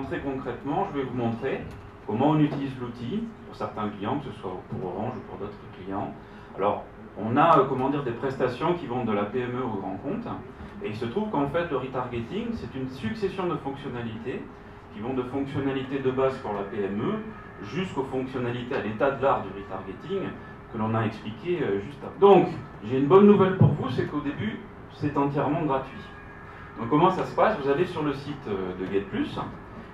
Maintenant, très concrètement, je vais vous montrer comment on utilise l'outil pour certains clients, que ce soit pour Orange ou pour d'autres clients. Alors, on a comment dire, des prestations qui vont de la PME au grand compte. Et il se trouve qu'en fait, le retargeting, c'est une succession de fonctionnalités qui vont de fonctionnalités de base pour la PME jusqu'aux fonctionnalités à l'état de l'art du retargeting que l'on a expliqué juste avant. Donc, j'ai une bonne nouvelle pour vous, c'est qu'au début, c'est entièrement gratuit. Donc comment ça se passe? Vous allez sur le site de GetPlus,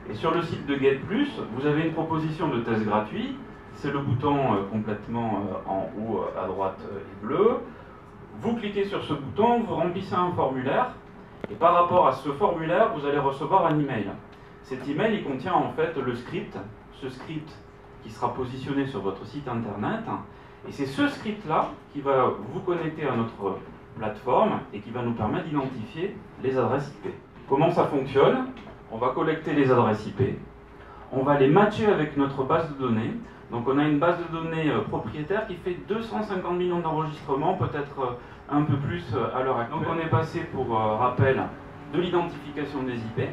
et sur le site de GetPlus, vous avez une proposition de test gratuit. C'est le bouton complètement en haut à droite et bleu. Vous cliquez sur ce bouton, vous remplissez un formulaire, et par rapport à ce formulaire, vous allez recevoir un email. Cet email, il contient en fait le script, ce script qui sera positionné sur votre site internet, et c'est ce script-là qui va vous connecter à notre plateforme et qui va nous permettre d'identifier les adresses IP. Comment ça fonctionne? On va collecter les adresses IP, on va les matcher avec notre base de données. Donc on a une base de données propriétaire qui fait 250 millions d'enregistrements, peut-être un peu plus à l'heure actuelle. Donc on est passé, pour rappel, de l'identification des IP,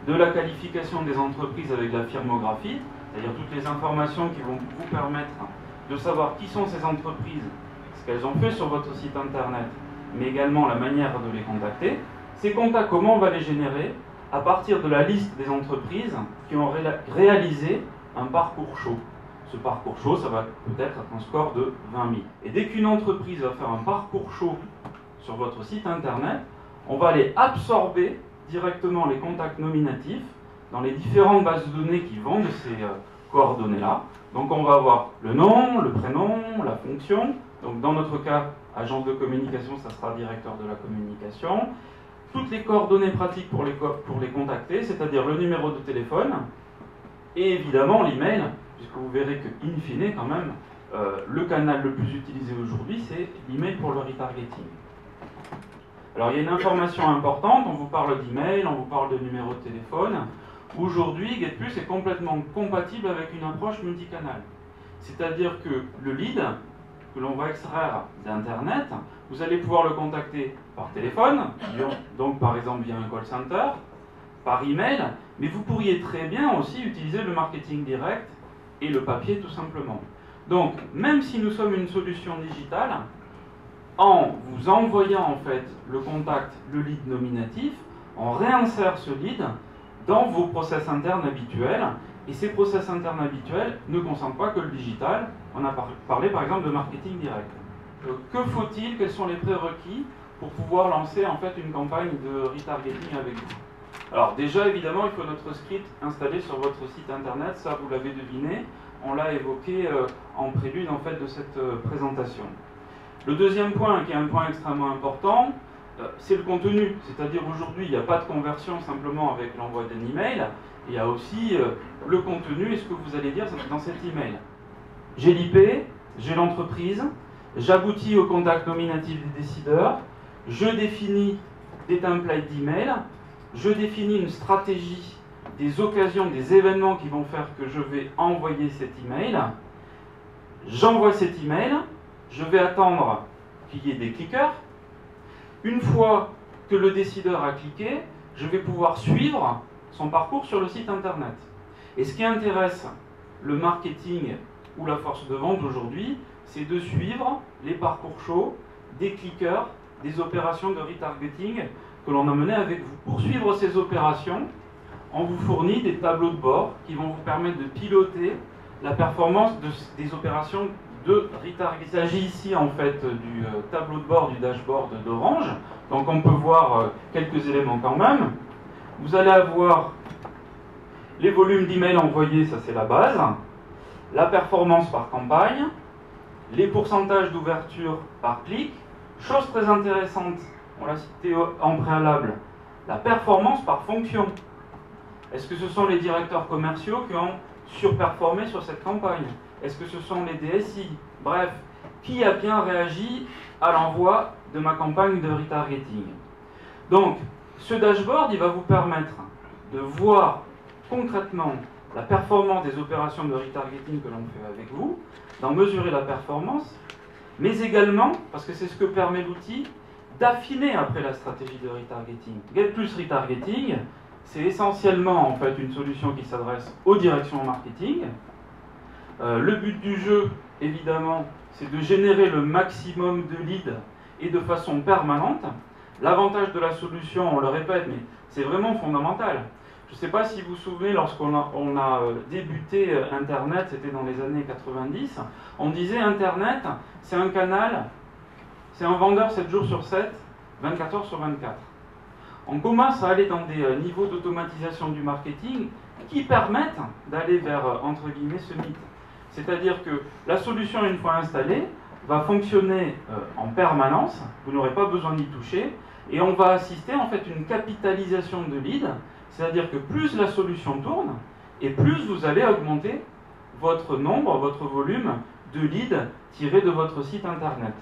de la qualification des entreprises avec la firmographie, c'est-à-dire toutes les informations qui vont vous permettre de savoir qui sont ces entreprises, ce qu'elles ont fait sur votre site internet, mais également la manière de les contacter. Ces contacts, comment on va les générer? À partir de la liste des entreprises qui ont réalisé un parcours chaud. Ce parcours chaud, ça va peut-être être un score de 20 000. Et dès qu'une entreprise va faire un parcours chaud sur votre site internet, on va aller absorber directement les contacts nominatifs dans les différentes bases de données qui vont de ces coordonnées-là. Donc on va avoir le nom, le prénom, la fonction. Donc dans notre cas, agence de communication, ça sera directeur de la communication. Toutes les coordonnées pratiques pour les contacter, c'est-à-dire le numéro de téléphone et évidemment l'email, puisque vous verrez que, in fine, quand même, le canal le plus utilisé aujourd'hui, c'est l'email pour le retargeting. Alors, il y a une information importante, on vous parle d'email, on vous parle de numéro de téléphone. Aujourd'hui, GetPlus est complètement compatible avec une approche multicanal. C'est-à-dire que le lead que l'on va extraire d'Internet, vous allez pouvoir le contacter par téléphone, donc par exemple via un call center, par email, mais vous pourriez très bien aussi utiliser le marketing direct et le papier tout simplement. Donc, même si nous sommes une solution digitale, en vous envoyant en fait le contact, le lead nominatif, on réinsère ce lead dans vos process internes habituels, et ces process internes habituels ne concernent pas que le digital. On a parlé par exemple de marketing direct. Que faut-il? Quels sont les prérequis pour pouvoir lancer en fait une campagne de retargeting avec vous? Alors déjà, évidemment, il faut notre script installé sur votre site internet, ça vous l'avez deviné, on l'a évoqué en prélude en fait de cette présentation. Le deuxième point, qui est un point extrêmement important, c'est le contenu. C'est-à-dire aujourd'hui, il n'y a pas de conversion simplement avec l'envoi d'un email, il y a aussi le contenu et ce que vous allez dire dans cet email. J'ai l'IP, j'ai l'entreprise, j'aboutis au contact nominatif des décideurs, je définis des templates d'email, je définis une stratégie des occasions, des événements qui vont faire que je vais envoyer cet email. J'envoie cet email, je vais attendre qu'il y ait des cliqueurs. Une fois que le décideur a cliqué, je vais pouvoir suivre son parcours sur le site internet. Et ce qui intéresse le marketing ou la force de vente aujourd'hui, c'est de suivre les parcours chauds des cliqueurs, des opérations de retargeting que l'on a menées avec vous. Pour suivre ces opérations, on vous fournit des tableaux de bord qui vont vous permettre de piloter la performance des opérations de retargeting. Il s'agit ici en fait du tableau de bord du dashboard d'Orange. Donc on peut voir quelques éléments quand même. Vous allez avoir les volumes d'emails envoyés, ça c'est la base, la performance par campagne, les pourcentages d'ouverture par clic. Chose très intéressante, on l'a cité en préalable, la performance par fonction. Est-ce que ce sont les directeurs commerciaux qui ont surperformé sur cette campagne? Est-ce que ce sont les DSI? Bref, qui a bien réagi à l'envoi de ma campagne de retargeting? Donc, ce dashboard, il va vous permettre de voir concrètement la performance des opérations de retargeting que l'on fait avec vous, d'en mesurer la performance, mais également, parce que c'est ce que permet l'outil, d'affiner après la stratégie de retargeting. GetPlus Retargeting, c'est essentiellement en fait une solution qui s'adresse aux directions marketing. Le but du jeu, évidemment, c'est de générer le maximum de leads et de façon permanente. L'avantage de la solution, on le répète, mais c'est vraiment fondamental. Je ne sais pas si vous vous souvenez, lorsqu'on a débuté Internet, c'était dans les années 90, on disait Internet, c'est un canal, c'est un vendeur 7 jours sur 7, 24 heures sur 24. On commence à aller dans des niveaux d'automatisation du marketing qui permettent d'aller vers, entre guillemets, ce mythe. C'est-à-dire que la solution, une fois installée, va fonctionner en permanence, vous n'aurez pas besoin d'y toucher, et on va assister en fait à une capitalisation de leads, c'est-à-dire que plus la solution tourne, et plus vous allez augmenter votre nombre, votre volume de leads tirés de votre site internet.